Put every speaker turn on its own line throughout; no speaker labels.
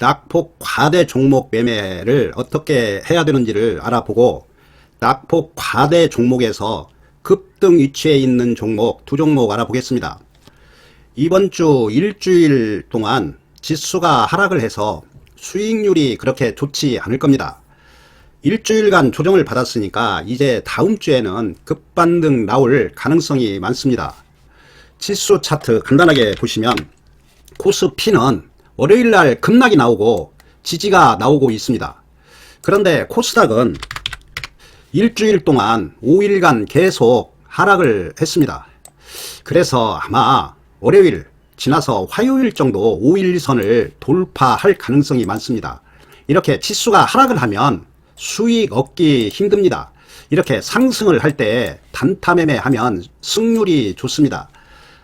낙폭 과대 종목 매매를 어떻게 해야 되는지를 알아보고 낙폭 과대 종목에서 급등 위치에 있는 종목 두 종목 알아보겠습니다. 이번 주 일주일 동안 지수가 하락을 해서 수익률이 그렇게 좋지 않을 겁니다. 일주일간 조정을 받았으니까 이제 다음 주에는 급반등 나올 가능성이 많습니다. 지수 차트 간단하게 보시면 코스피는 월요일날 급락이 나오고 지지가 나오고 있습니다. 그런데 코스닥은 일주일 동안 5일간 계속 하락을 했습니다. 그래서 아마 월요일 지나서 화요일 정도 5일선을 돌파할 가능성이 많습니다. 이렇게 지수가 하락을 하면 수익 얻기 힘듭니다. 이렇게 상승을 할 때 단타 매매하면 승률이 좋습니다.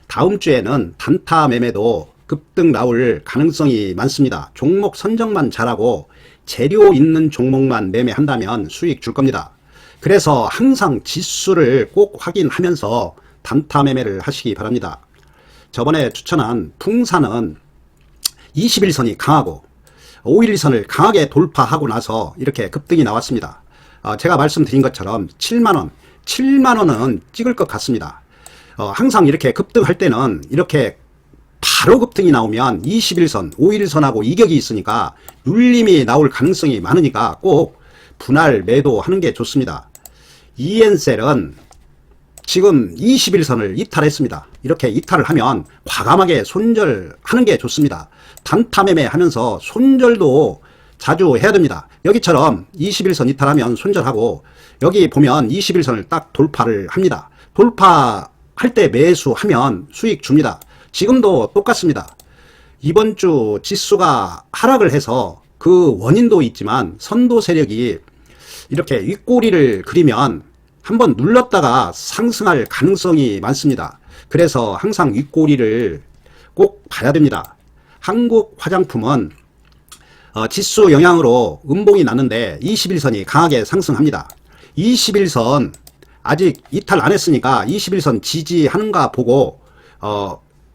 다음 주에는 단타 매매도 급등 나올 가능성이 많습니다. 종목 선정만 잘하고 재료 있는 종목만 매매한다면 수익 줄 겁니다. 그래서 항상 지수를 꼭 확인하면서 단타 매매를 하시기 바랍니다. 저번에 추천한 풍산은 21선이 강하고 5일선을 강하게 돌파하고 나서 이렇게 급등이 나왔습니다. 제가 말씀드린 것처럼 7만원, 7만원은 찍을 것 같습니다. 항상 이렇게 급등할 때는 이렇게 바로 급등이 나오면 21선, 5일선하고 이격이 있으니까 눌림이 나올 가능성이 많으니까 꼭 분할 매도하는 게 좋습니다. EN셀은 지금 21선을 이탈했습니다. 이렇게 이탈을 하면 과감하게 손절하는 게 좋습니다. 단타 매매하면서 손절도 자주 해야 됩니다. 여기처럼 21선 이탈하면 손절하고 여기 보면 21선을 딱 돌파를 합니다. 돌파할 때 매수하면 수익 줍니다. 지금도 똑같습니다. 이번 주 지수가 하락을 해서 그 원인도 있지만 선도 세력이 이렇게 윗꼬리를 그리면 한번 눌렀다가 상승할 가능성이 많습니다. 그래서 항상 윗꼬리를 꼭 봐야 됩니다. 한국 화장품은 지수 영향으로 음봉이 났는데 21선이 강하게 상승합니다. 21선 아직 이탈 안 했으니까 21선 지지하는가 보고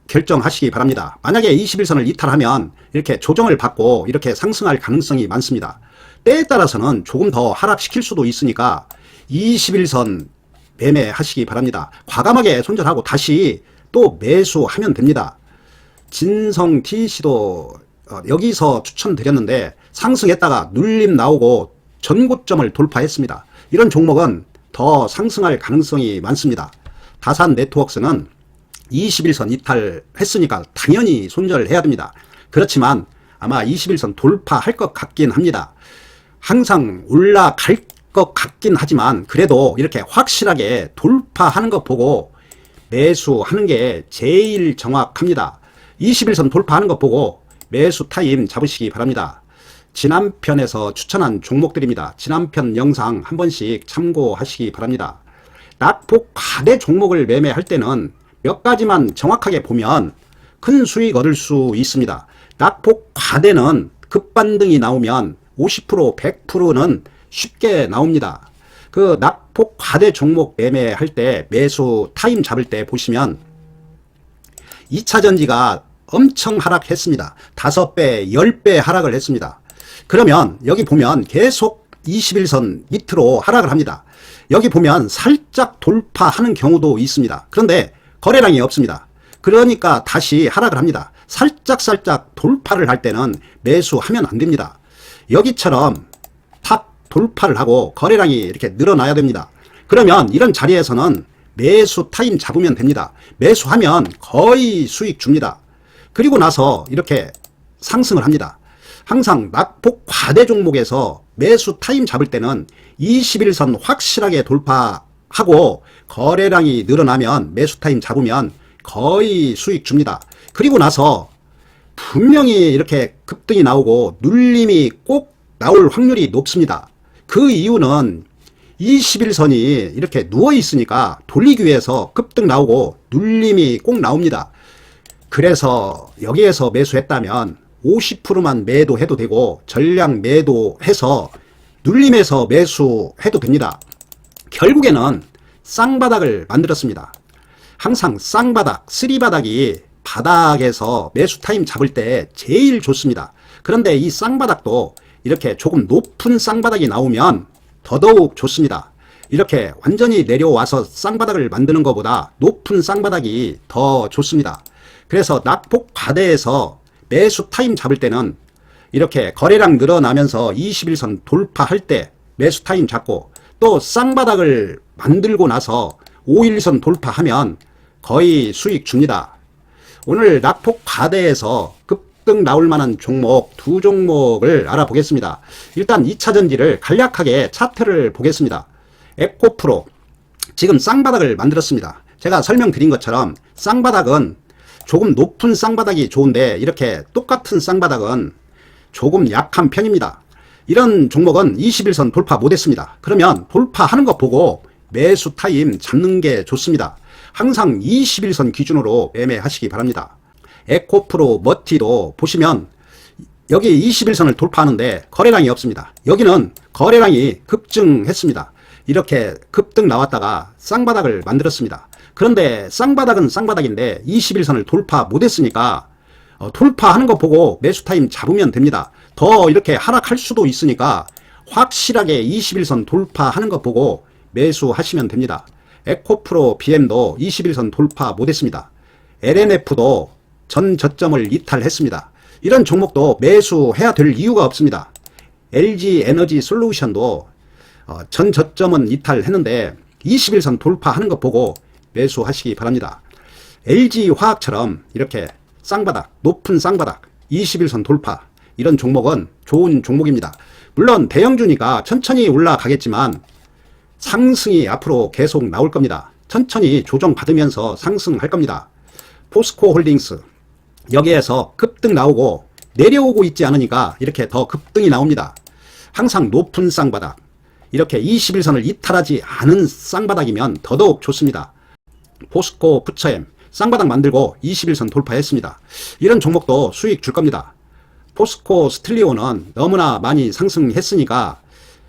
결정하시기 바랍니다. 만약에 21선을 이탈하면 이렇게 조정을 받고 이렇게 상승할 가능성이 많습니다. 때에 따라서는 조금 더 하락시킬 수도 있으니까 21선 매매하시기 바랍니다. 과감하게 손절하고 다시 또 매수하면 됩니다. 진성 TC도 여기서 추천드렸는데 상승했다가 눌림 나오고 전고점을 돌파했습니다. 이런 종목은 더 상승할 가능성이 많습니다. 다산 네트워크스는 21선 이탈했으니까 당연히 손절해야 됩니다. 그렇지만 아마 21선 돌파할 것 같긴 합니다. 항상 올라갈 것 같긴 하지만 그래도 이렇게 확실하게 돌파하는 것 보고 매수하는 게 제일 정확합니다. 21선 돌파하는 것 보고 매수 타임 잡으시기 바랍니다. 지난 편에서 추천한 종목들입니다. 지난 편 영상 한 번씩 참고하시기 바랍니다. 낙폭 과대 종목을 매매할 때는 몇 가지만 정확하게 보면 큰 수익 얻을 수 있습니다. 낙폭 과대는 급반등이 나오면 50%, 100%는 쉽게 나옵니다. 그 낙폭 과대 종목 매매할 때 매수 타임 잡을 때 보시면 2차전지가 엄청 하락했습니다. 5배, 10배 하락을 했습니다. 그러면 여기 보면 계속 21선 밑으로 하락을 합니다. 여기 보면 살짝 돌파하는 경우도 있습니다. 그런데 거래량이 없습니다. 그러니까 다시 하락을 합니다. 살짝 돌파를 할 때는 매수하면 안 됩니다. 여기처럼 탑 돌파를 하고 거래량이 이렇게 늘어나야 됩니다. 그러면 이런 자리에서는 매수 타임 잡으면 됩니다. 매수하면 거의 수익 줍니다. 그리고 나서 이렇게 상승을 합니다. 항상 낙폭 과대 종목에서 매수 타임 잡을 때는 21선 확실하게 돌파하고 거래량이 늘어나면 매수 타임 잡으면 거의 수익 줍니다. 그리고 나서 분명히 이렇게 급등이 나오고 눌림이 꼭 나올 확률이 높습니다. 그 이유는 21선이 이렇게 누워 있으니까 돌리기 위해서 급등 나오고 눌림이 꼭 나옵니다. 그래서 여기에서 매수했다면 50%만 매도해도 되고 전량 매도해서 눌림에서 매수해도 됩니다. 결국에는 쌍바닥을 만들었습니다. 항상 쌍바닥, 쓰리바닥이 바닥에서 매수 타임 잡을 때 제일 좋습니다. 그런데 이 쌍바닥도 이렇게 조금 높은 쌍바닥이 나오면 더더욱 좋습니다. 이렇게 완전히 내려와서 쌍바닥을 만드는 것보다 높은 쌍바닥이 더 좋습니다. 그래서 낙폭 과대에서 매수 타임 잡을 때는 이렇게 거래량 늘어나면서 21선 돌파할 때 매수 타임 잡고, 또 쌍바닥을 만들고 나서 5일선 돌파하면 거의 수익 줍니다. 오늘 낙폭 과대에서 급등 나올 만한 종목 두 종목을 알아보겠습니다. 일단 2차전지를 간략하게 차트를 보겠습니다. 에코프로 지금 쌍바닥을 만들었습니다. 제가 설명드린 것처럼 쌍바닥은 조금 높은 쌍바닥이 좋은데 이렇게 똑같은 쌍바닥은 조금 약한 편입니다. 이런 종목은 21선 돌파 못했습니다. 그러면 돌파하는 거 보고 매수 타임 잡는 게 좋습니다. 항상 21선 기준으로 매매하시기 바랍니다. 에코프로 머티도 보시면 여기 21선을 돌파하는데 거래량이 없습니다. 여기는 거래량이 급증했습니다. 이렇게 급등 나왔다가 쌍바닥을 만들었습니다. 그런데 쌍바닥은 쌍바닥인데 21선을 돌파 못했으니까 돌파하는 거 보고 매수 타임 잡으면 됩니다. 더 이렇게 하락할 수도 있으니까 확실하게 21선 돌파하는 거 보고 매수하시면 됩니다. 에코프로 BM도 21선 돌파 못했습니다. LNF도 전 저점을 이탈했습니다. 이런 종목도 매수해야 될 이유가 없습니다. LG 에너지 솔루션도 전 저점은 이탈했는데 21선 돌파하는 거 보고 매수하시기 바랍니다. LG 화학처럼 이렇게 쌍바닥, 높은 쌍바닥, 21선 돌파, 이런 종목은 좋은 종목입니다. 물론 대형주니까 천천히 올라가겠지만 상승이 앞으로 계속 나올 겁니다. 천천히 조정받으면서 상승할 겁니다. 포스코 홀딩스 여기에서 급등 나오고 내려오고 있지 않으니까 이렇게 더 급등이 나옵니다. 항상 높은 쌍바닥, 이렇게 21선을 이탈하지 않은 쌍바닥이면 더더욱 좋습니다. 포스코 푸처엠 쌍바닥 만들고 21선 돌파했습니다. 이런 종목도 수익 줄 겁니다. 포스코 스틸리온은 너무나 많이 상승했으니까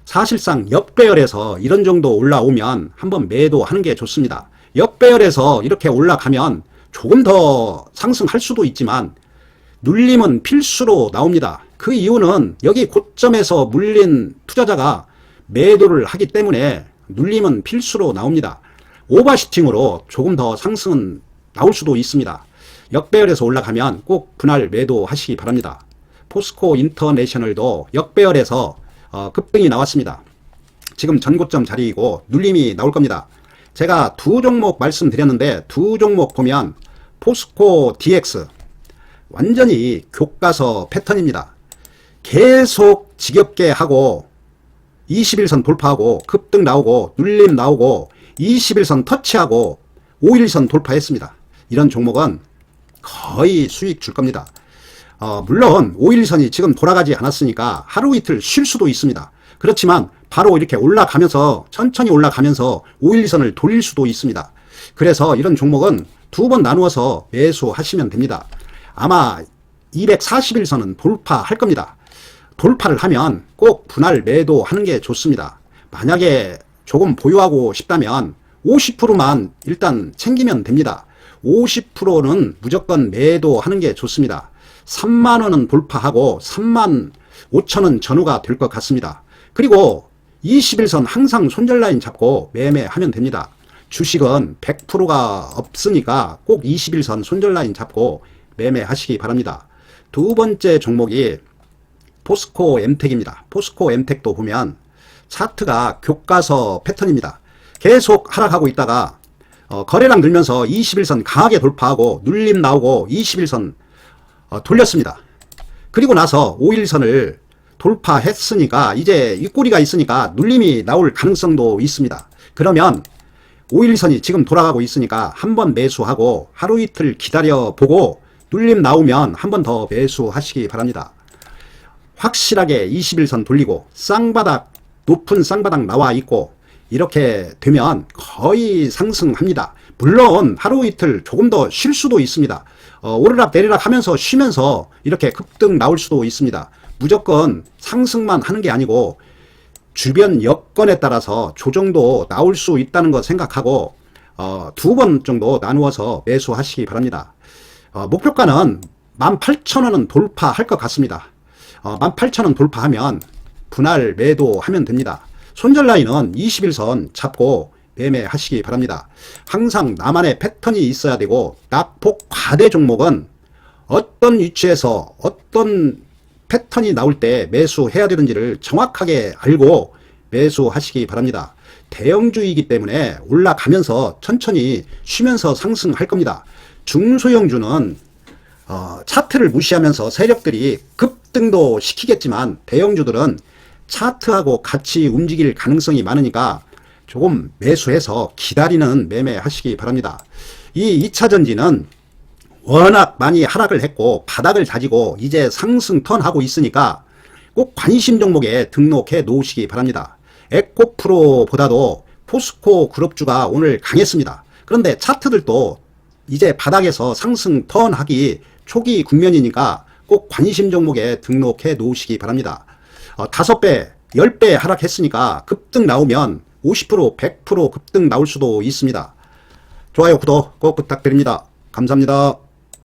사실상 역배열에서 이런 정도 올라오면 한번 매도하는 게 좋습니다. 역배열에서 이렇게 올라가면 조금 더 상승할 수도 있지만 눌림은 필수로 나옵니다. 그 이유는 여기 고점에서 물린 투자자가 매도를 하기 때문에 눌림은 필수로 나옵니다. 오버슈팅으로 조금 더 상승은 나올 수도 있습니다. 역배열에서 올라가면 꼭 분할 매도하시기 바랍니다. 포스코 인터내셔널도 역배열에서 급등이 나왔습니다. 지금 전고점 자리이고 눌림이 나올 겁니다. 제가 두 종목 말씀드렸는데 두 종목 보면 포스코 DX 완전히 교과서 패턴입니다. 계속 지겹게 하고 21선 돌파하고 급등 나오고 눌림 나오고 21선 터치하고 5일선 돌파했습니다. 이런 종목은 거의 수익 줄 겁니다. 물론 5일선이 지금 돌아가지 않았으니까 하루 이틀 쉴 수도 있습니다. 그렇지만 바로 이렇게 올라가면서 천천히 올라가면서 5일선을 돌릴 수도 있습니다. 그래서 이런 종목은 두 번 나누어서 매수하시면 됩니다. 아마 241선은 돌파할 겁니다. 돌파를 하면 꼭 분할 매도하는 게 좋습니다. 만약에 조금 보유하고 싶다면 50%만 일단 챙기면 됩니다. 50%는 무조건 매도하는 게 좋습니다. 3만원은 돌파하고 3만 5천원 전후가 될 것 같습니다. 그리고 21선 항상 손절라인 잡고 매매하면 됩니다. 주식은 100%가 없으니까 꼭 21선 손절라인 잡고 매매하시기 바랍니다. 두 번째 종목이 포스코 엠텍입니다. 포스코 엠텍도 보면 차트가 교과서 패턴입니다. 계속 하락하고 있다가 거래량 늘면서 21선 강하게 돌파하고 눌림 나오고 21선 돌렸습니다. 그리고 나서 5일선을 돌파했으니까 이제 윗꼬리가 있으니까 눌림이 나올 가능성도 있습니다. 그러면 5일선이 지금 돌아가고 있으니까 한번 매수하고 하루 이틀 기다려 보고 눌림 나오면 한 번 더 매수하시기 바랍니다. 확실하게 21선 돌리고 쌍바닥, 높은 쌍바닥 나와 있고 이렇게 되면 거의 상승합니다. 물론 하루 이틀 조금 더 쉴 수도 있습니다. 오르락 내리락 하면서 쉬면서 이렇게 급등 나올 수도 있습니다. 무조건 상승만 하는 게 아니고 주변 여건에 따라서 조정도 나올 수 있다는 거 생각하고 두 번 정도 나누어서 매수하시기 바랍니다. 목표가는 18,000원은 돌파할 것 같습니다. 18,000원 돌파하면 분할 매도하면 됩니다. 손절 라인은 21선 잡고 매매하시기 바랍니다. 항상 나만의 패턴이 있어야 되고, 낙폭 과대 종목은 어떤 위치에서 어떤 패턴이 나올 때 매수해야 되는지를 정확하게 알고 매수하시기 바랍니다. 대형주이기 때문에 올라가면서 천천히 쉬면서 상승할 겁니다. 중소형주는 차트를 무시하면서 세력들이 급등도 시키겠지만, 대형주들은 차트하고 같이 움직일 가능성이 많으니까 조금 매수해서 기다리는 매매 하시기 바랍니다. 이 2차전지는 워낙 많이 하락을 했고 바닥을 다지고 이제 상승 턴하고 있으니까 꼭 관심 종목에 등록해 놓으시기 바랍니다. 에코프로보다도 포스코 그룹주가 오늘 강했습니다. 그런데 차트들도 이제 바닥에서 상승 턴하기 초기 국면이니까 꼭 관심 종목에 등록해 놓으시기 바랍니다. 5배, 10배 하락했으니까 급등 나오면 50%, 100% 급등 나올 수도 있습니다. 좋아요, 구독 꼭 부탁드립니다. 감사합니다.